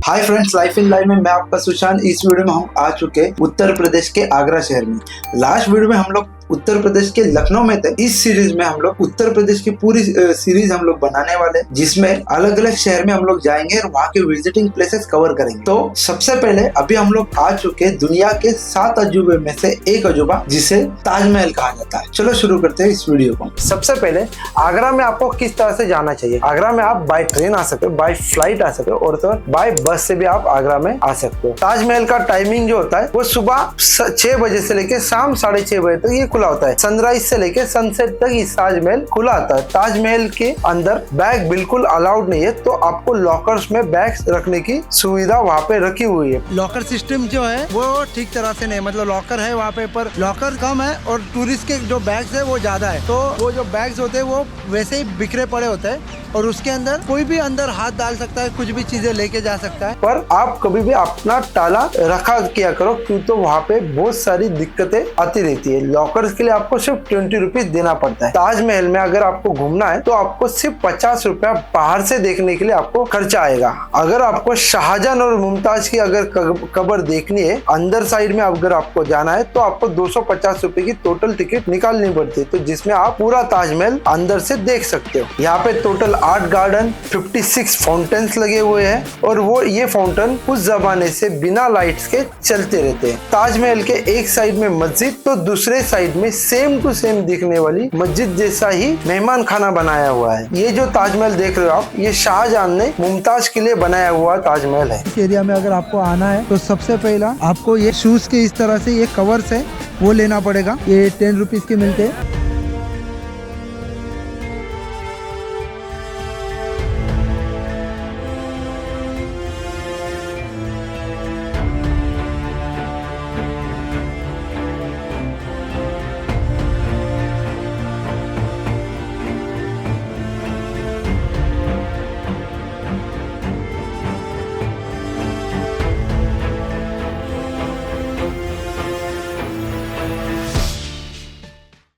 Hi friends, life in life में मैं आपका सुशांत। इस वीडियो में हम आ चुके उत्तर प्रदेश के आगरा शहर में। लास्ट वीडियो में हम लोग उत्तर प्रदेश के लखनऊ में थे। इस सीरीज में हम लोग उत्तर प्रदेश की पूरी सीरीज हम लोग बनाने वाले, जिसमें अलग अलग शहर में हम लोग जाएंगे और वहाँ के विजिटिंग प्लेसेस कवर करेंगे। तो सबसे पहले अभी हम लोग आ चुके दुनिया के 7 अजूबे में से एक अजूबा, जिसे ताजमहल कहा जाता है। चलो शुरू करते हैं इस वीडियो को। सबसे पहले आगरा में आपको किस तरह से जाना चाहिए। आगरा में आप बाय ट्रेन आ सकते हो, बाय फ्लाइट आ सकते हो और तो बाय बस से भी आप आगरा में आ सकते हो। ताजमहल का टाइमिंग जो होता है वो सुबह 6 बजे से लेकर शाम 6:30 बजे तक ये खुला होता है। सनराइज से लेकर सनसेट तक इस ताजमहल खुला आता है। ताजमहल के अंदर बैग बिल्कुल अलाउड नहीं है, तो आपको लॉकर्स में बैग्स रखने की सुविधा वहाँ पे रखी हुई है। लॉकर सिस्टम जो है वो ठीक तरह से नहीं, मतलब लॉकर है वहाँ पे, पर लॉकर कम है और टूरिस्ट के जो बैग्स है वो ज्यादा है। तो वो जो बैग्स होते हैं वो वैसे ही बिखरे पड़े होते हैं और उसके अंदर कोई भी अंदर हाथ डाल सकता है, कुछ भी चीजें लेके जा सकता है। पर आप कभी भी अपना ताला रखा किया करो, क्यों तो वहाँ पे बहुत सारी दिक्कतें आती रहती है। लॉकर्स के लिए आपको सिर्फ 20 रुपीज देना पड़ता है। ताजमहल में अगर आपको घूमना है तो आपको सिर्फ 50 रुपया बाहर से देखने के लिए आपको खर्चा आएगा। अगर आपको शाहजहां और मुमताज की अगर कब्र देखनी है अंदर साइड में अगर आपको जाना है तो आपको 250 रुपए की टोटल टिकट निकालनी पड़ती है, तो जिसमें आप पूरा ताजमहल अंदर से देख सकते हो। यहाँ पे टोटल 8 गार्डन 56 फाउंटेन्स लगे हुए हैं और वो ये फाउंटेन उस जमाने से बिना लाइट्स के चलते रहते हैं। ताजमहल के एक साइड में मस्जिद तो दूसरे साइड में सेम टू सेम दिखने वाली मस्जिद जैसा ही मेहमान खाना बनाया हुआ है। ये जो ताजमहल देख रहे हो आप, ये शाहजहां ने मुमताज के लिए बनाया हुआ ताजमहल है। इस एरिया में अगर आपको आना है तो सबसे पहला आपको ये शूज के इस तरह से ये कवर्स है वो लेना पड़ेगा। ये 10 रुपीज के मिलते हैं।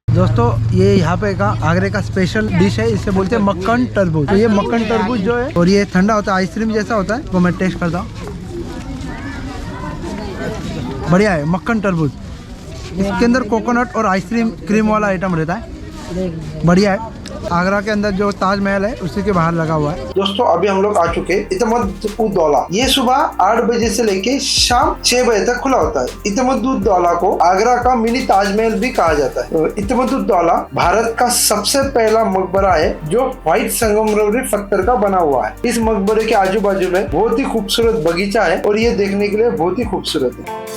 दोस्तों ये यहाँ पे का आगरे का स्पेशल डिश है, इसे बोलते हैं मक्खन तरबूज। तो ये मक्खन तरबूज जो है और ये ठंडा होता है, आइसक्रीम जैसा होता है। तो मैं टेस्ट करता हूँ, बढ़िया है मक्खन तरबूज। इसके अंदर कोकोनट और आइसक्रीम क्रीम वाला आइटम रहता है, बढ़िया है। आगरा के अंदर जो ताजमहल है उसी के बाहर लगा हुआ है। दोस्तों अभी हम लोग आ चुके इतमदुद्दौला। ये सुबह 8 बजे से लेके शाम 6 बजे तक खुला होता है। इतमदुद्दौला को आगरा का मिनी ताजमहल भी कहा जाता है। इतमदुद्दौला भारत का सबसे पहला मकबरा है जो व्हाइट संगमरमरी पत्थर का बना हुआ है। इस मकबरे के आजू बाजू में बहुत ही खूबसूरत बगीचा है और ये देखने के लिए बहुत ही खूबसूरत है।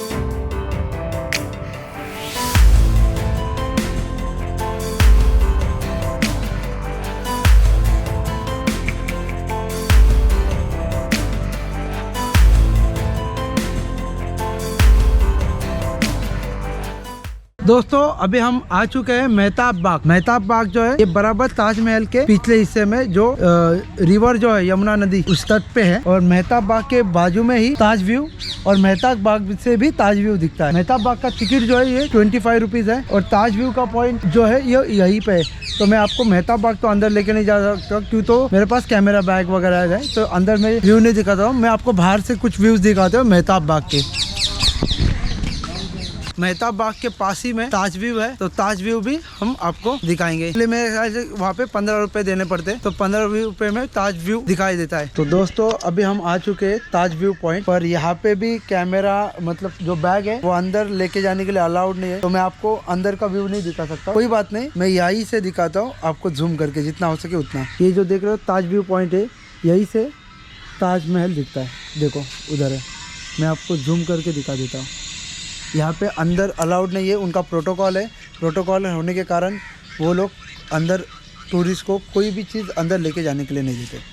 दोस्तों अभी हम आ चुके हैं मेहताब बाग। मेहताब बाग जो है ये बराबर ताजमहल के पिछले हिस्से में जो रिवर जो है यमुना नदी उस तट पे है, और मेहताब बाग के बाजू में ही ताज व्यू, और मेहताब बाग से भी ताज व्यू दिखता है। मेहताब बाग का टिकट जो है ये 25 रुपीज है और ताज व्यू का पॉइंट जो है ये यहीं पे है। तो मैं आपको मेहताब बाग तो अंदर लेके नहीं जा सकता, क्यों तो मेरे पास कैमरा बैग वगैरह है, तो अंदर में व्यू नहीं दिखाता हूँ। मैं आपको बाहर से कुछ व्यूज दिखाता हूँ मेहताब बाग के। मेहताब बाग के पास ही में ताज व्यू है, तो ताज व्यू भी हम आपको दिखाएंगे। इसलिए मेरे ख्याल से वहाँ पे 15 रुपए देने पड़ते हैं, तो 15 रुपए में ताज व्यू दिखाई देता है। तो दोस्तों अभी हम आ चुके हैं ताज व्यू पॉइंट पर। यहाँ पे भी कैमरा मतलब जो बैग है वो अंदर लेके जाने के लिए अलाउड नहीं है, तो मैं आपको अंदर का व्यू नहीं दिखा सकता। कोई बात नहीं, मैं यहीं से दिखाता हूँ आपको जूम करके जितना हो सके उतना। ये जो देख रहे हो ताज व्यू पॉइंट है, यहीं से ताजमहल दिखता है। देखो उधर है, मैं आपको जूम करके दिखा देता हूँ। यहाँ पे अंदर अलाउड नहीं है, उनका प्रोटोकॉल है। प्रोटोकॉल होने के कारण वो लोग अंदर टूरिस्ट को कोई भी चीज़ अंदर लेके जाने के लिए नहीं देते।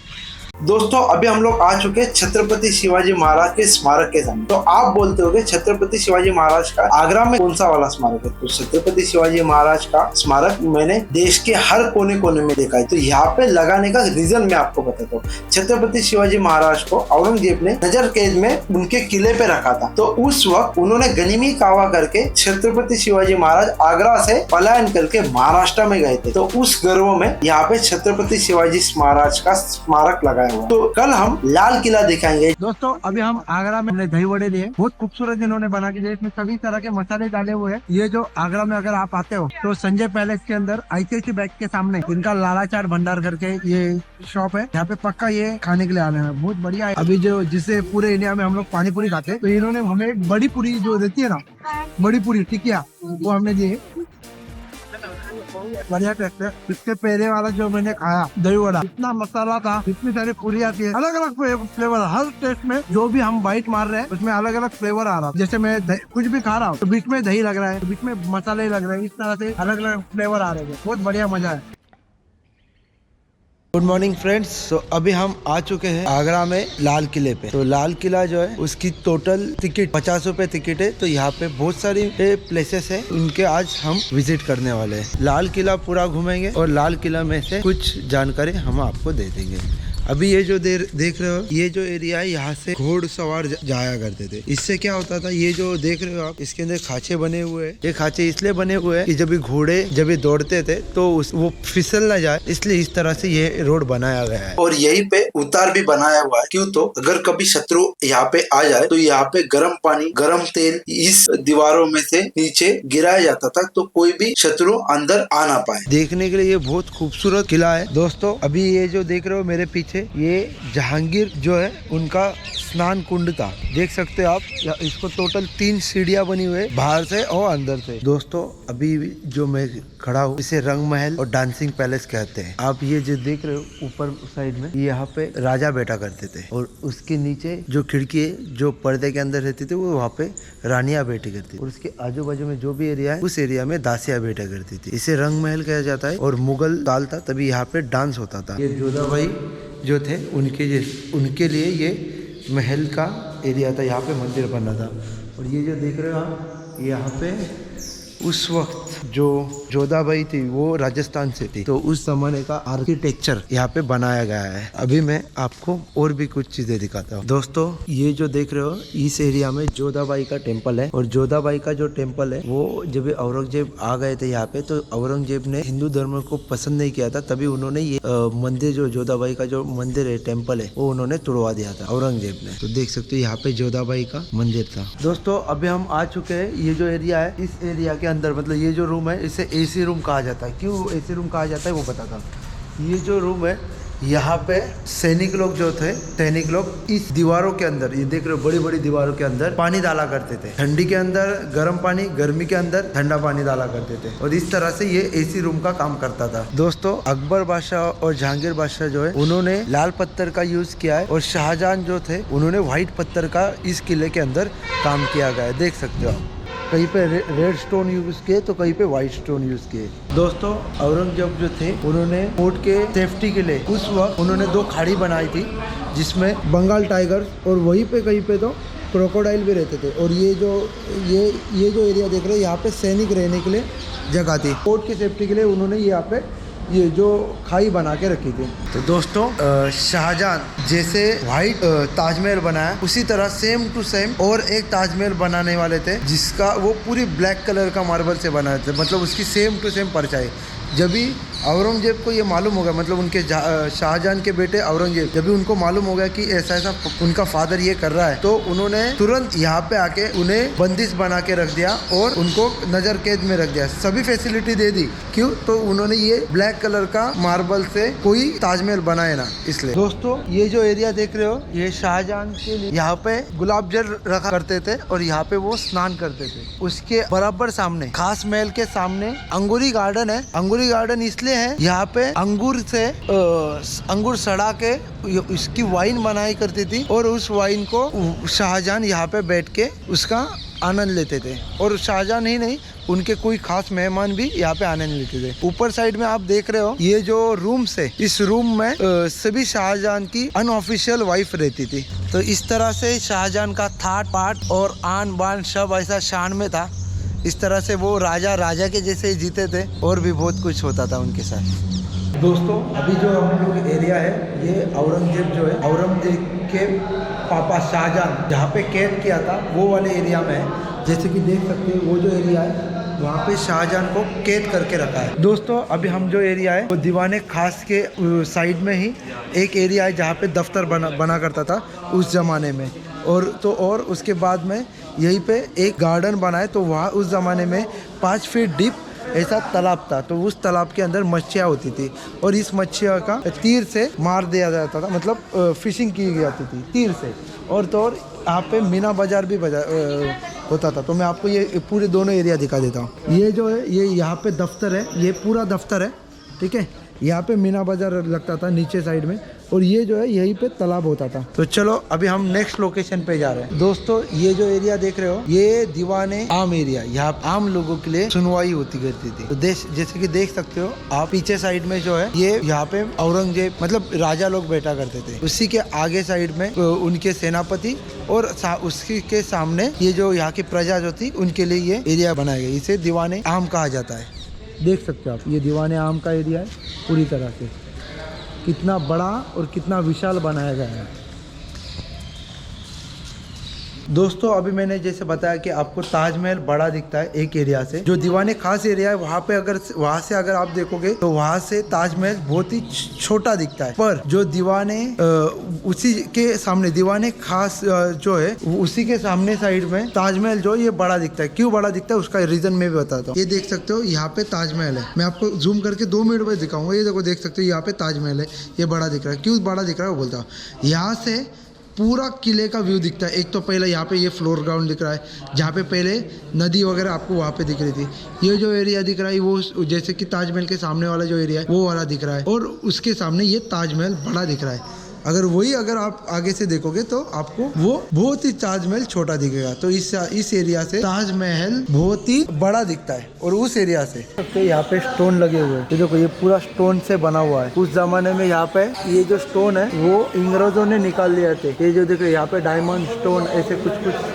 दोस्तों अभी हम लोग आ चुके हैं छत्रपति शिवाजी महाराज के स्मारक के सामने। तो आप बोलते होंगे छत्रपति शिवाजी महाराज का आगरा में कौन सा वाला स्मारक है। तो छत्रपति शिवाजी महाराज का स्मारक मैंने देश के हर कोने कोने में देखा है। तो यहाँ पे लगाने का रीजन मैं आपको बताता हूँ। छत्रपति शिवाजी महाराज को औरंगजेब ने नजर कैद में उनके किले पे रखा था। तो उस वक्त उन्होंने गनीमी कावा करके छत्रपति शिवाजी महाराज आगरा से पलायन करके महाराष्ट्र में गए थे। तो उस गर्व में यहाँ पे छत्रपति शिवाजी महाराज का स्मारक लगाया बनाया हुआ। तो कल हम लाल किला दिखाएंगे। दोस्तों अभी हम आगरा में दही वड़े लिए, बहुत खूबसूरत इन्होंने बना के दिए, इसमें सभी तरह के मसाले डाले हुए हैं। ये जो आगरा में अगर आप आते हो तो संजय पैलेस के अंदर ICICI बैंक के सामने इनका लाला चाट भंडार करके ये शॉप है, यहाँ पे पक्का ये खाने के लिए आने हैं, बहुत बढ़िया है। अभी जो जिसे पूरे इंडिया में हम लोग पानी पूरी खाते हैं, तो इन्होंने हमें एक बड़ी पूरी जो देती है ना, बड़ी पूरी टिकिया, वो हमने दी। बढ़िया टेस्ट है। इसके पहले वाला जो मैंने खाया दही वड़ा, इतना मसाला था, इतनी सारी पूरी आती है, अलग अलग फ्लेवर, हर टेस्ट में जो भी हम बाइट मार रहे हैं उसमें अलग अलग फ्लेवर आ रहा है। जैसे मैं कुछ भी खा रहा हूँ तो बीच में दही लग रहा है, बीच में मसाले लग रहे हैं, इस तरह से अलग अलग फ्लेवर आ रहे हैं, बहुत बढ़िया मजा है। Good morning friends. तो अभी हम आ चुके हैं आगरा में लाल किले पे। तो लाल किला जो है उसकी टोटल टिकट 50 रुपए टिकट है। तो यहाँ पे बहुत सारी प्लेसेस है, उनके आज हम विजिट करने वाले हैं। लाल किला पूरा घूमेंगे और लाल किला में से कुछ जानकारी हम आपको दे देंगे। अभी ये जो देख रहे हो, ये जो एरिया है, यहाँ से घोड़सवार जाया करते थे। इससे क्या होता था, ये जो देख रहे हो आप, इसके अंदर खांचे बने हुए हैं। ये खांचे इसलिए बने हुए हैं कि जब घोड़े जब दौड़ते थे तो वो फिसल ना जाए, इसलिए इस तरह से ये रोड बनाया गया है। और यहीं पे उतार भी बनाया हुआ है। क्यों? तो अगर कभी शत्रु यहाँ पे आ जाए तो यहाँ पे गर्म पानी, गर्म तेल इस दीवारों में से नीचे गिराया जाता था, तो कोई भी शत्रु अंदर आ ना पाए। देखने के लिए ये बहुत खूबसूरत किला है। दोस्तों अभी ये जो देख रहे हो मेरे पीछे, ये जहांगीर जो है उनका स्नान कुंड था, देख सकते हो आप। इसको टोटल 3 सीढ़ियां बनी हुई है, बाहर से और अंदर से। दोस्तों अभी जो मैं खड़ा हूँ, इसे रंग महल और डांसिंग पैलेस कहते हैं। आप ये जो देख रहे हो ऊपर साइड में, ये यहाँ पे राजा बैठा करते थे, और उसके नीचे जो खिड़की है, जो पर्दे के अंदर रहती थी, वो वहाँ पे रानियां बैठी करती थी, और उसके आजू बाजू में जो भी एरिया है, उस एरिया में दासियां बैठा करती थी। इसे रंग महल कहा जाता है। और मुगल काल था, तभी यहाँ पे डांस होता था। ये जोधाबाई जो थे उनके लिए ये महल का एरिया था, यहाँ पे मंदिर बना था। और ये जो देख रहे हो आप, यहाँ पे उस वक्त जो जोधाबाई थी वो राजस्थान से थी, तो उस जमाने का आर्किटेक्चर यहाँ पे बनाया गया है। अभी मैं आपको और भी कुछ चीजें दिखाता हूँ। दोस्तों ये जो देख रहे हो, इस एरिया में जोधाबाई का टेम्पल है। और जोधाबाई का जो टेम्पल है, वो जब औरंगजेब आ गए थे यहाँ पे, तो औरंगजेब ने हिंदू धर्म को पसंद नहीं किया था, तभी उन्होंने ये मंदिर, जो जोधाबाई का जो मंदिर है, टेम्पल है, वो उन्होंने तोड़वा दिया था औरंगजेब ने। तो देख सकते हो यहाँ पे जोधाबाई का मंदिर था। दोस्तों अभी हम आ चुके हैं, ये जो एरिया है, इस एरिया के अंदर, मतलब ये जो रूम है, इसे AC रूम कहा जाता है। क्यों AC रूम कहा जाता है वो बताता हूँ। ये जो रूम है, यहाँ पे सैनिक लोग जो थे, सैनिक लोग इस दीवारों के अंदर, ये देख रहे हो, बड़ी बड़ी दीवारों के अंदर पानी डाला करते थे। ठंडी के अंदर गर्म पानी, गर्मी के अंदर ठंडा पानी डाला करते थे, और इस तरह से ये AC रूम का काम करता था। दोस्तों अकबर बादशाह और जहांगीर बादशाह जो है, उन्होंने लाल पत्थर का यूज किया है, और शाहजहां जो थे, उन्होंने व्हाइट पत्थर का इस किले के अंदर काम किया गया है। देख सकते हो आप, कहीं पे रेड स्टोन यूज किए तो कहीं पे व्हाइट स्टोन यूज किए। दोस्तों औरंगजेब जो थे, उन्होंने फोर्ट के सेफ्टी के लिए उस वक्त उन्होंने 2 खाड़ी बनाई थी, जिसमें बंगाल टाइगर, और वहीं पे कहीं पे तो क्रोकोडाइल भी रहते थे। और ये जो एरिया देख रहे हो, यहाँ पे सैनिक रहने के लिए जगह थी। फोर्ट की सेफ्टी के लिए उन्होंने यहाँ पे ये जो खाई बना के रखी थी। तो दोस्तों शाहजहां जैसे व्हाइट ताजमहल बनाया, उसी तरह सेम टू सेम और एक ताजमहल बनाने वाले थे, जिसका वो पूरी ब्लैक कलर का मार्बल से बनाए थे, मतलब उसकी सेम टू सेम परछाई। जब भी औरंगजेब को ये मालूम हो गया, मतलब उनके शाहजहां के बेटे औरंगजेब, जब भी उनको मालूम हो गया कि ऐसा ऐसा उनका फादर ये कर रहा है, तो उन्होंने तुरंत यहाँ पे आके उन्हें बंदिश बना के रख दिया और उनको नजर कैद में रख दिया, सभी फैसिलिटी दे दी। क्यों? तो उन्होंने ये ब्लैक कलर का मार्बल से कोई ताजमहल बनाए ना, इसलिए। दोस्तों ये जो एरिया देख रहे हो, ये शाहजहां के लिए यहाँ पे गुलाब जल रखा करते थे, और यहाँ पे वो स्नान करते थे। उसके बराबर सामने, खास महल के सामने अंगूरी गार्डन है। अंगूरी गार्डन इसलिए है, यहाँ पे अंगूर से अंगूर सड़ा के इसकी वाइन बनाई करती थी, और उस वाइन को शाहजहां यहाँ पे बैठ के उसका आनंद लेते थे। और शाहजहां ही नहीं, उनके कोई खास मेहमान भी यहाँ पे आनंद लेते थे। ऊपर साइड में आप देख रहे हो, ये जो रूम्स है, इस रूम में सभी शाहजहां की अनऑफिशियल वाइफ रहती थी। तो इस तरह से शाहजहां का थाट पाट और आन बान सब ऐसा शान में था। इस तरह से वो राजा के जैसे ही जीते थे, और भी बहुत कुछ होता था उनके साथ। दोस्तों अभी जो हम लोग एरिया है, ये औरंगजेब जो है, औरंगजेब के पापा शाहजहां जहाँ पे कैद किया था, वो वाले एरिया में है। जैसे कि देख सकते हैं, वो जो एरिया है, वहाँ पे शाहजहां को कैद करके रखा है। दोस्तों अभी हम जो एरिया है वो दीवाने खास के साइड में ही एक एरिया है जहाँ पे दफ्तर बना करता था उस ज़माने में। और उसके बाद में यहीं पे एक गार्डन बना है। तो वहाँ उस ज़माने में 5 फीट डीप ऐसा तालाब था। तो उस तालाब के अंदर मच्छियाँ होती थी और इस मच्छियों का तीर से मार दिया जाता था, मतलब फिशिंग की जाती थी तीर से। और तो और यहाँ पे मीना बाज़ार भी होता था। तो मैं आपको ये पूरे दोनों एरिया दिखा देता हूँ। ये जो है ये यहाँ पे दफ्तर है, ये पूरा दफ्तर है, ठीक है। यहाँ पे मीना बाज़ार लगता था नीचे साइड में, और ये जो है यहीं पे तालाब होता था। तो चलो अभी हम नेक्स्ट लोकेशन पे जा रहे हैं। दोस्तों ये जो एरिया देख रहे हो ये दीवाने आम एरिया, यहाँ आम लोगों के लिए सुनवाई होती करती थी। तो जैसे कि देख सकते हो आप पीछे साइड में जो है ये यहाँ पे औरंगजेब मतलब राजा लोग बैठा करते थे। उसी के आगे साइड में उनके सेनापति और उसी के सामने ये जो यहाँ की प्रजा जो थी उनके लिए ये एरिया बनाया गया। इसे दीवाने आम कहा जाता है। देख सकते हो आप ये दीवाने आम का एरिया है पूरी तरह से, कितना बड़ा और कितना विशाल बनाया गया है। दोस्तों अभी मैंने जैसे बताया कि आपको ताजमहल बड़ा दिखता है एक एरिया से। जो दीवाने खास एरिया है वहाँ से अगर आप देखोगे तो वहाँ से ताजमहल बहुत ही छोटा दिखता है। पर जो दीवाने उसी के सामने दीवाने खास जो है उसी के सामने साइड में ताजमहल जो ये बड़ा दिखता है। क्यों बड़ा दिखता है उसका रीजन मैं भी बताता हूँ। ये देख सकते हो यहाँ पे ताजमहल है। मैं आपको जूम करके 2 मिनट में दिखाऊंगा। ये देखो, देख सकते हो यहाँ पे ताजमहल है, ये बड़ा दिख रहा है। क्यों बड़ा दिख रहा है वो बोलता हूँ। यहाँ से पूरा किले का व्यू दिखता है। एक तो पहले यहाँ पे ये फ्लोर ग्राउंड दिख रहा है जहाँ पे पहले नदी वगैरह आपको वहाँ पे दिख रही थी। ये जो एरिया दिख रहा है वो जैसे कि ताजमहल के सामने वाला जो एरिया है वो वाला दिख रहा है, और उसके सामने ये ताजमहल बड़ा दिख रहा है। अगर आप आगे से देखोगे तो आपको वो बहुत ही ताजमहल छोटा दिखेगा। तो इस एरिया से ताजमहल बहुत ही बड़ा दिखता है। और उस एरिया से यहाँ पे स्टोन लगे हुए हैं। देखो ये पूरा स्टोन से बना हुआ है। उस जमाने में यहाँ पे ये जो स्टोन है वो अंग्रेजों ने निकाल लिए थे। ये जो देखो यहाँ पे डायमंड स्टोन ऐसे कुछ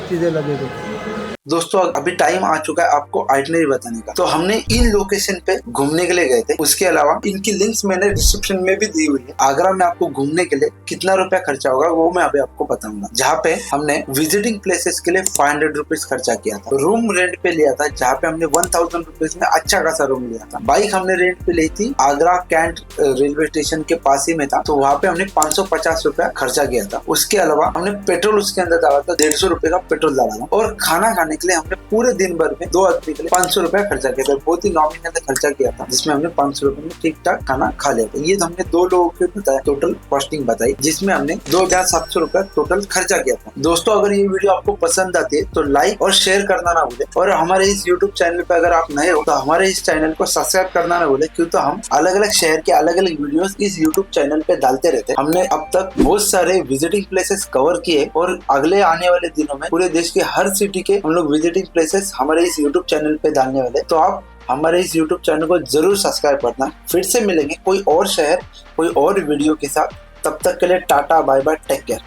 चीजें लगे थे। दोस्तों अभी टाइम आ चुका है आपको आइटनरी बताने का। तो हमने इन लोकेशन पे घूमने के लिए गए थे। उसके अलावा इनकी लिंक्स मैंने डिस्क्रिप्शन में भी दी हुई है। आगरा में आपको घूमने के लिए कितना रुपया खर्चा होगा वो मैं अभी आपको बताऊंगा। जहाँ पे हमने विजिटिंग प्लेसेस के लिए 500 रुपीज खर्चा किया था। रूम रेंट पे लिया था जहाँ पे हमने 1000 रुपीज में अच्छा खासा रूम लिया था। बाइक हमने रेंट पे ली थी, आगरा कैंट रेलवे स्टेशन के पास ही में था। तो वहाँ पे हमने 550 रुपया खर्चा किया था। उसके अलावा हमने पेट्रोल उसके अंदर डाला था, 150 रुपए का पेट्रोल डाला था। और खाना खाने के लिए हमने पूरे दिन भर में 2 आदमी के लिए 500 रुपया खर्चा किया था। बहुत ही नॉमिनल खर्चा किया था जिसमें हमने 500 रुपए में ठीक ठाक खाना खा लिया था। ये तो हमने 2 लोगों के बताया टोटल कॉस्टिंग बताई, जिसमें हमने 2700 रुपया टोटल खर्चा किया था। दोस्तों अगर ये वीडियो आपको पसंद आती है तो लाइक और शेयर करना ना भूले। और हमारे इस यूट्यूब चैनल पे अगर आप नए हो तो हमारे इस चैनल को सब्सक्राइब करना ना भूले, क्योंकि हम अलग अलग शहर के अलग अलग वीडियोस इस यूट्यूब चैनल पे डालते रहते हैं। हमने अब तक बहुत सारे विजिटिंग प्लेसेस कवर किए और अगले आने वाले दिनों में पूरे देश के हर सिटी के हम लोग विजिटिंग प्लेसेस हमारे इस यूट्यूब चैनल पे डालने वाले। तो आप हमारे इस यूट्यूब चैनल को जरूर सब्सक्राइब करना। फिर से मिलेंगे कोई और शहर कोई और वीडियो के साथ। तब तक के लिए tata bye bye, take care.